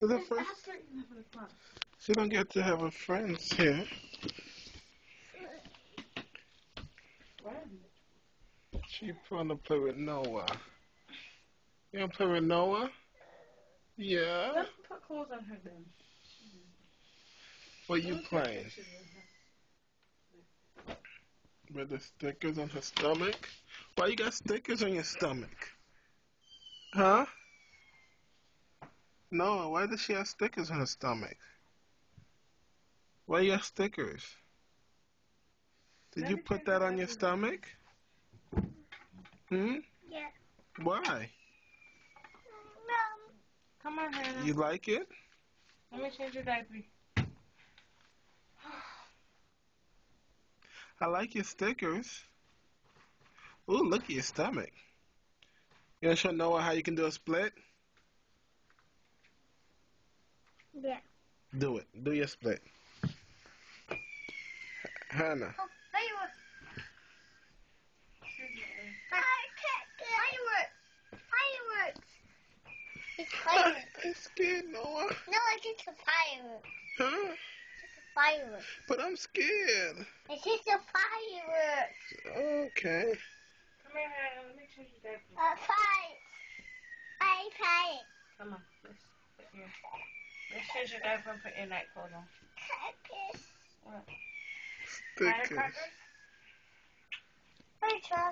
The first, she don't get to have her friends here. She wanna play with Noah. You wanna play with Noah? Yeah. Let's put clothes on her then. What you playing? With the stickers on her stomach? Why you got stickers on your stomach? Huh? Noah, why does she have stickers on her stomach? Why you got stickers? Did you put that on your stomach? Hmm? Yeah. Why? No. Come on, Hannah. You like it? Let me change your diaper. I like your stickers. Ooh, look at your stomach. You wanna show Noah how you can do a split? Yeah. Do it. Do your split. Hannah. Oh, fireworks. Fireworks. It's fireworks. I'm scared, Noah. No, it's just a firework. Huh? It's a firework. But I'm scared. It's just a firework. Okay. Come here, Hannah. Let me change your diaper. Fight. Come on. Let's change your diaper and put your night clothes on. Cactus. What? Stickers. Firecrackers? Hi, Charles.